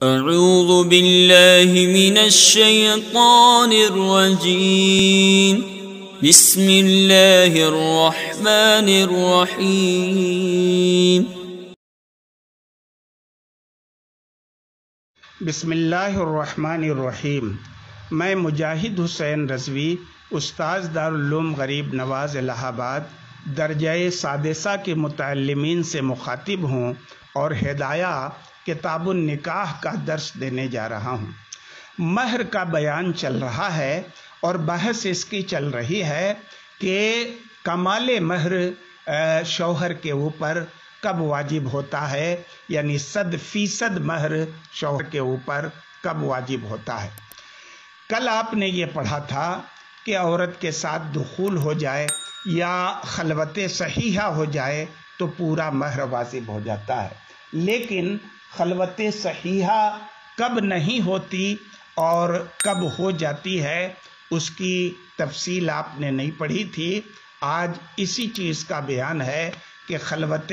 اعوذ باللہ من الشیطان الرجیم بسم اللہ الرحمن الرحیم بسم اللہ الرحمن الرحیم۔ میں مجاہد حسین رضوی، استاذ دارالعلوم غریب نواز الہ آباد، درجہ سادسہ کے متعلمین سے مخاطب ہوں اور ہدایہ کتاب النکاح کا درس دینے جا رہا ہوں۔ مہر کا بیان چل رہا ہے اور بحث اس کی چل رہی ہے کہ کمال مہر شوہر کے اوپر کب واجب ہوتا ہے، یعنی 100% مہر شوہر کے اوپر کب واجب ہوتا ہے۔ کل آپ نے یہ پڑھا تھا کہ عورت کے ساتھ دخول ہو جائے یا خلوت صحیحہ ہو جائے تو پورا مہر واجب ہو جاتا ہے، لیکن خلوت صحیحہ کب نہیں ہوتی اور کب ہو جاتی ہے اس کی تفصیل آپ نے نہیں پڑھی تھی۔ آج اسی چیز کا بیان ہے کہ خلوت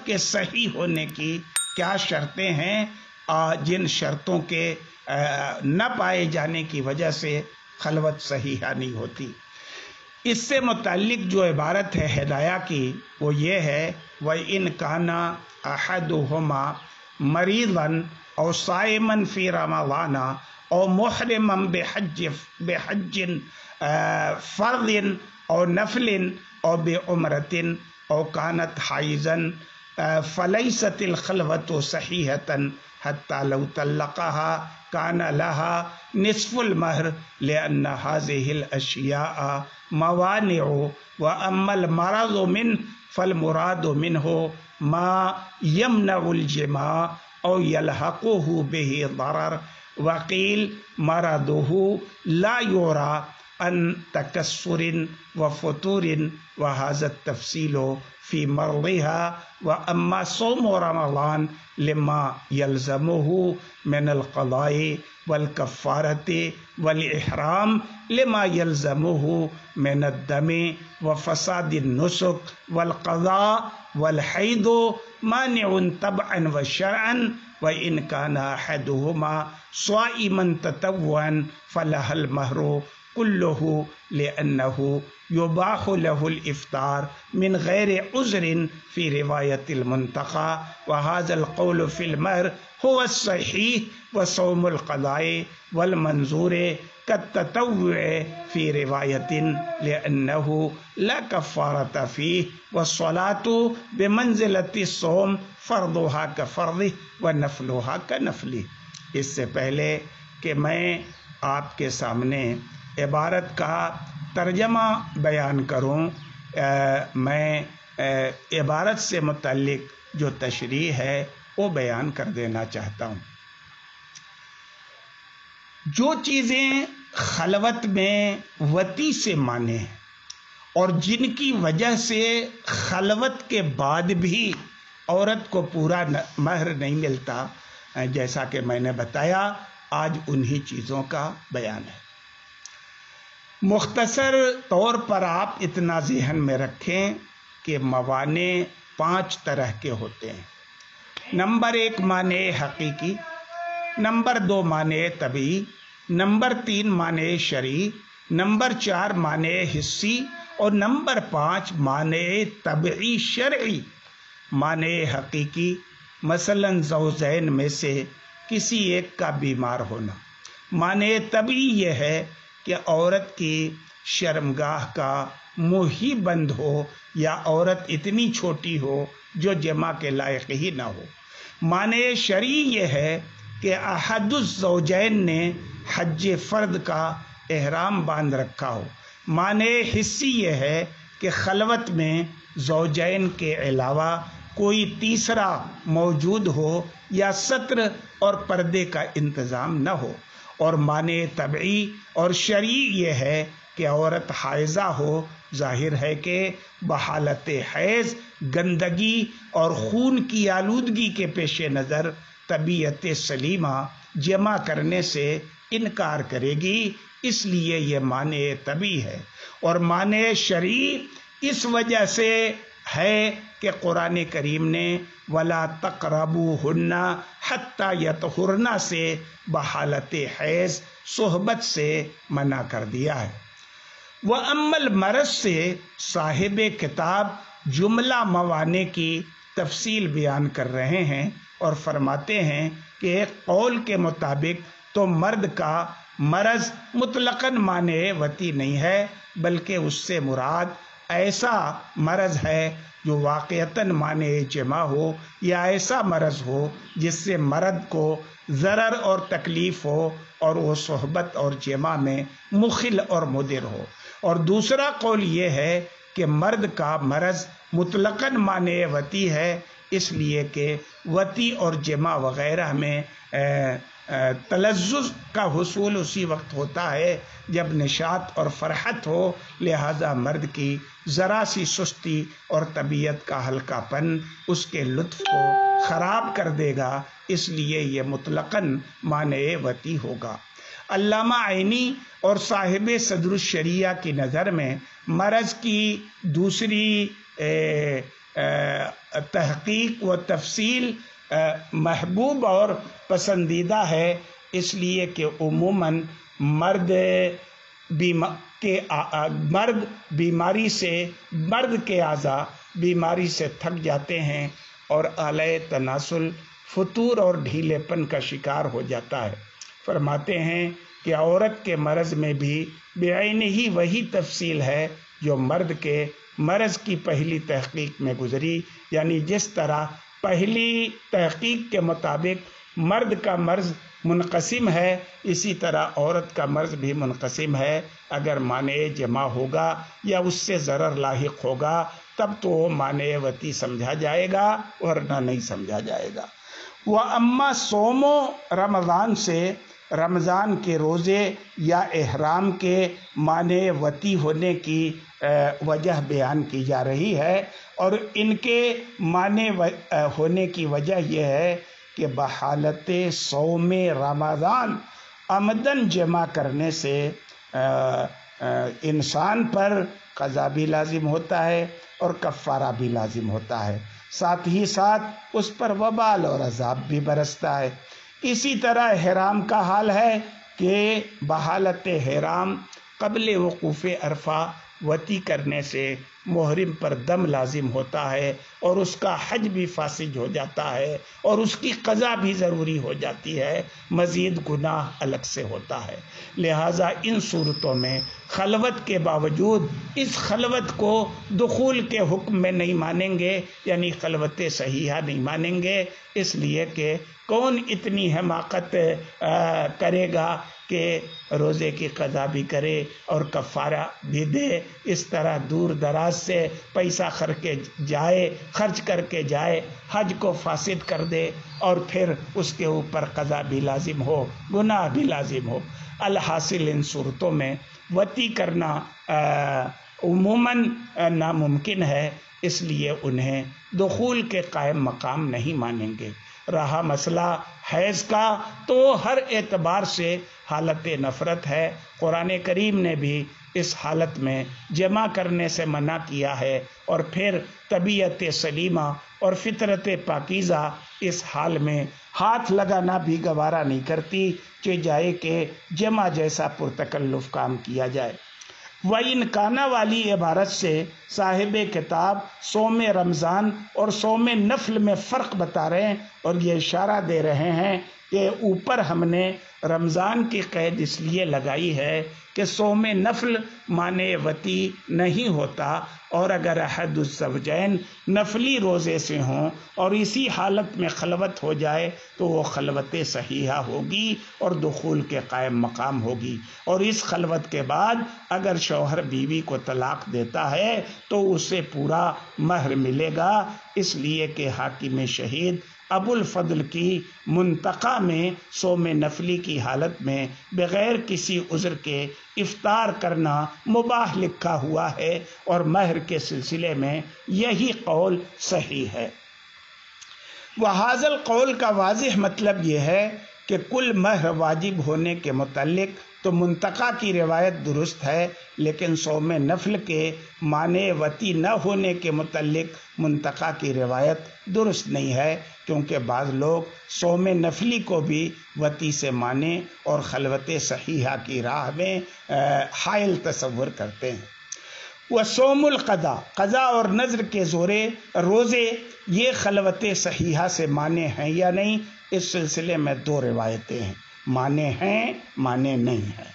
کے صحیح ہونے کی کیا شرطیں ہیں، جن شرطوں کے نہ پائے جانے کی وجہ سے خلوت صحیحہ نہیں ہوتی۔ اس سے متعلق جو عبارت ہے ہدایہ کی وہ یہ ہے، وَإِنْ كَانَ أَحَدُهُمَا مَرِيضًا أَوْ صَائِمًا فِي رَمَضَانَ أَوْ مُحْرِمًا بِحَجٍّ فَرْضٍ أَوْ نَفْلٍ أَوْ بِعُمْرَةٍ أَوْ كَانَتْ حَائِضًا فَلَيْسَتِ الْخَلْوَةُ صَحِيحَةً حَتَّى لَوْ طَلَّقَهَا كَانَ لَهَا نِصْفُ الْمَهْرِ لِأَنَّ هَذِهِ الْأَشْيَاءَ مَوَانِعُ وَأَمَّا الْمَرَضُ مِنْهُ فَالْمُرَادُ مِنْهُ مَا يَمْنَعُ الْجِمَاعَ أَوْ يَلْحَقُهُ بِهِ ضَرَرٌ وَقِيلَ مَرَضُهُ لَا يُرَى عن تكسر وفتور وهذا التفصيل في مرضها، وأما صوم رمضان لما يلزمه من القضاء والكفارة والإحرام لما يلزمه من الدم وفساد النسك والقضاء والحيض مانع طبعا وشرعا، وإن كان أحدهما صائما تطوعا فلها المهر كله لأنه يباح له الإفطار من غير عذر في رواية المنتقى، وهذا القول في المهر هو الصحيح، وصوم القضاء والمنظور كالتطوع في رواية لأنه لا كفارة فيه، والصلاة بمنزلة الصوم فرضها كفرضه ونفلها كنفله۔ اس سے پہلے کہ میں آپ کے سامنے عبارت کا ترجمہ بیان کروں، میں عبارت سے متعلق جو تشریح ہے وہ بیان کر دینا چاہتا ہوں۔ جو چیزیں خلوت میں وطی سے مانے ہیں اور جن کی وجہ سے خلوت کے بعد بھی عورت کو پورا مہر نہیں ملتا، جیسا کہ میں نے بتایا، آج انہی چیزوں کا بیان ہے۔ مختصر طور پر آپ اتنا ذہن میں رکھیں کہ موانع 5 طرح کے ہوتے ہیں۔ نمبر 1 معنی حقیقی، نمبر 2 معنی طبعی، نمبر 3 معنی شرعی، نمبر 4 معنی حسی اور نمبر 5 معنی طبعی شرعی۔ معنی حقیقی مثلا زوجین میں سے کسی ایک کا بیمار ہونا۔ معنی طبعی یہ ہے کہ عورت کی شرمگاہ کا منہ ہی بند ہو یا عورت اتنی چھوٹی ہو جو جماع کے لائق ہی نہ ہو۔ معنی شرعی یہ ہے کہ احد الزوجین نے حج فرد کا احرام باندھ رکھا ہو۔ معنی حسی یہ ہے کہ خلوت میں زوجین کے علاوہ کوئی تیسرا موجود ہو یا ستر اور پردے کا انتظام نہ ہو۔ اور معنی طبعی اور شرعی یہ ہے کہ عورت حائضہ ہو، ظاہر ہے کہ بحالت حیض گندگی اور خون کی آلودگی کے پیش نظر طبیعت سلیمہ جمع کرنے سے انکار کرے گی، اس لیے یہ معنی طبعی ہے۔ اور معنی شرعی اس وجہ سے ہے کہ قرآن کریم نے ولا تقربوہن حتی یطہرن سے بحالت حیض صحبت سے منع کر دیا ہے۔ وَأَمَّا الْمَرَض سے صاحب کتاب جملہ موانع کی تفصیل بیان کر رہے ہیں اور فرماتے ہیں کہ ایک قول کے مطابق تو مرد کا مرض مطلقاً مانع وطی نہیں ہے، بلکہ اس سے مراد ایسا مرض ہے جو واقعتاً مانع جمع ہو یا ایسا مرض ہو جس سے مرد کو ضرر اور تکلیف ہو اور وہ صحبت اور جمع میں مخل اور مضر ہو۔ اور دوسرا قول یہ ہے کہ مرد کا مرض مطلقاً مانع وطی ہے، اس لیے کہ وطی اور جمع وغیرہ میں تلذذ کا حصول اسی وقت ہوتا ہے جب نشاط اور فرحت ہو، لہذا مرد کی ذرا سی سستی اور طبیعت کا ہلکا پن اس کے لطف کو خراب کر دے گا، اس لیے یہ مطلقاً مانع وطی ہوگا۔ علامہ عینی اور صاحب صدر الشریعہ کی نظر میں مرض کی دوسری تحقیق و تفصیل محبوب اور پسندیدہ ہے، اس لیے کہ عموماً مرد کے اعضاء بیماری سے تھک جاتے ہیں اور آلۂ تناسل فتور اور ڈھیلے پن کا شکار ہو جاتا ہے۔ فرماتے ہیں کہ عورت کے مرض میں بھی بعینہ ہی وہی تفصیل ہے جو مرد کے مرض کی پہلی تحقیق میں گزری، یعنی جس طرح پہلی تحقیق کے مطابق مرد کا مرض منقسم ہے، اسی طرح عورت کا مرض بھی منقسم ہے۔ اگر مانع جمع ہوگا یا اس سے ضرر لاحق ہوگا تب تو وہ مانع وطی سمجھا جائے گا ورنہ نہیں سمجھا جائے گا۔ وَأَمَّا صوم رمضان سے رمضان کے روزے یا احرام کے مانع وطی ہونے کی وجہ بیان کی جا رہی ہے، اور ان کے مانع ہونے کی وجہ یہ ہے کہ بحالت صوم رمضان عمدن جمع کرنے سے انسان پر قضا بھی لازم ہوتا ہے اور کفارہ بھی لازم ہوتا ہے، ساتھ ہی ساتھ اس پر وبال اور عذاب بھی برستا ہے۔ اسی طرح احرام کا حال ہے کہ بحالت احرام قبل وقوف عرفہ وطی کرنے سے محرم پر دم لازم ہوتا ہے اور اس کا حج بھی فاسد ہو جاتا ہے اور اس کی قضا بھی ضروری ہو جاتی ہے، مزید گناہ الگ سے ہوتا ہے۔ لہٰذا ان صورتوں میں خلوت کے باوجود اس خلوت کو دخول کے حکم میں نہیں مانیں گے، یعنی خلوت صحیحہ نہیں مانیں گے، اس لیے کہ کون اتنی حماقت کرے گا کہ روزے کی قضا بھی کرے اور کفارہ بھی دے، اس طرح دور دراز سے پیسہ خرچ کر کے جائے، حج کو فاسد کر دے اور پھر اس کے اوپر قضا بھی لازم ہو، گناہ بھی لازم ہو۔ الحاصل ان صورتوں میں وطی کرنا عموماً ناممکن ہے، اس لیے انہیں دخول کے قائم مقام نہیں مانیں گے۔ رہا مسئلہ حیض کا تو ہر اعتبار سے حالت نفرت ہے، قرآن کریم نے بھی اس حالت میں جمع کرنے سے منع کیا ہے، اور پھر طبیعت سلیمہ اور فطرت پاکیزہ اس حال میں ہاتھ لگانا بھی گوارا نہیں کرتی کہ جائے کہ جمع جیسا پرتکلف کام کیا جائے۔ وَإِنْ کَانَ والی عبارت سے صاحب کتاب صوم رمضان اور صوم نفل میں فرق بتا رہے ہیں اور یہ اشارہ دے رہے ہیں کہ اوپر ہم نے رمضان کی قید اس لیے لگائی ہے کہ صوم نفل مانع وطی نہیں ہوتا، اور اگر احد الزوجین نفلی روزے سے ہوں اور اسی حالت میں خلوت ہو جائے تو وہ خلوت صحیحہ ہوگی اور دخول کے قائم مقام ہوگی، اور اس خلوت کے بعد اگر شوہر بیوی کو طلاق دیتا ہے تو اسے پورا مہر ملے گا، اس لیے کہ حاکم شہید ابو الفضل کی منتقى میں صوم نفلی کی حالت میں بغیر کسی عذر کے افطار کرنا مباح لکھا ہوا ہے، اور مہر کے سلسلے میں یہی قول صحیح ہے۔ وہذا القول کا واضح مطلب یہ ہے کہ کل مہر واجب ہونے کے متعلق تو منتقی کی روایت درست ہے، لیکن صوم نفل کے معنی وتی نہ ہونے کے متعلق منتقی کی روایت درست نہیں ہے، کیونکہ بعض لوگ صوم نفلی کو بھی وتی سے معنی اور خلوت صحیحہ کی راہ میں حائل تصور کرتے ہیں۔ وصوم القضاء، قضاء اور نذر کے روزے یہ خلوت صحیحہ سے مانے ہیں یا نہیں، اس سلسلے میں دو روایتیں ہیں، مانے ہیں مانے نہیں ہیں۔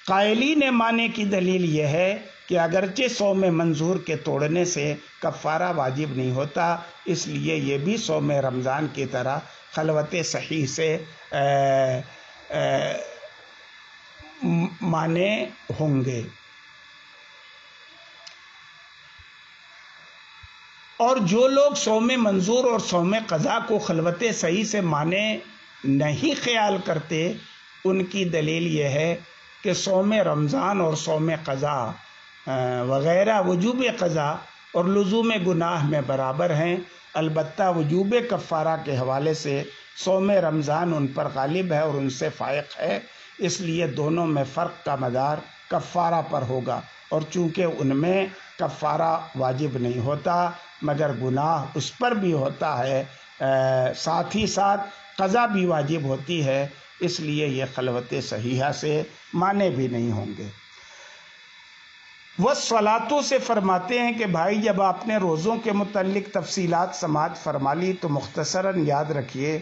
قائلین مانے کی دلیل یہ ہے کہ اگرچہ صوم منظور کے توڑنے سے کفارہ واجب نہیں ہوتا، اس لیے یہ بھی صوم رمضان کی طرح خلوت صحیح سے مانے ہوں گے۔ اور جو لوگ صوم منظور اور صوم قضا کو خلوت صحیح سے مانے نہیں خیال کرتے، ان کی دلیل یہ ہے کہ صوم رمضان اور صوم قضا وغیرہ وجوب قضا اور لزوم گناہ میں برابر ہیں، البتہ وجوب کفارہ کے حوالے سے صوم رمضان ان پر غالب ہے اور ان سے فائق ہے، اس لیے دونوں میں فرق کا مدار کفارہ پر ہوگا، اور چونکہ ان میں کفارہ واجب نہیں ہوتا مگر گناہ اس پر بھی ہوتا ہے، ساتھ ہی ساتھ قضا بھی واجب ہوتی ہے، اس لیے یہ خلوت صحیحہ سے مانے بھی نہیں ہوں گے۔ والصلاۃ سے فرماتے ہیں کہ بھائی جب آپ نے روزوں کے متعلق تفصیلات سماعت فرما لی تو مختصراً یاد رکھیے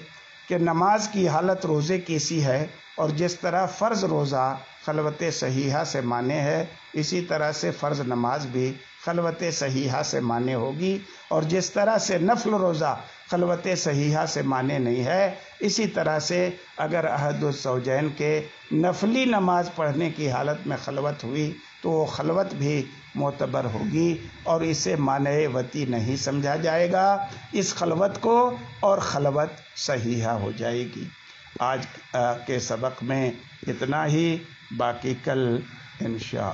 کہ نماز کی حالت روزے کی سی ہے، اور جس طرح فرض روزہ خلوت صحیحہ سے مانے ہے، اسی طرح سے فرض نماز بھی خلوت صحیحہ سے مانے ہوگی، اور جس طرح سے نفل روزہ خلوت صحیحہ سے مانے نہیں ہے، اسی طرح سے اگر احد الزوجین کے نفلی نماز پڑھنے کی حالت میں خلوت ہوئی تو وہ خلوت بھی معتبر ہوگی اور اسے معنی وتی نہیں سمجھا جائے گا اس خلوت کو، اور خلوت صحیحہ ہو جائے گی۔ آج کے سبق میں اتنا ہی، باقی کل انشاءاللہ۔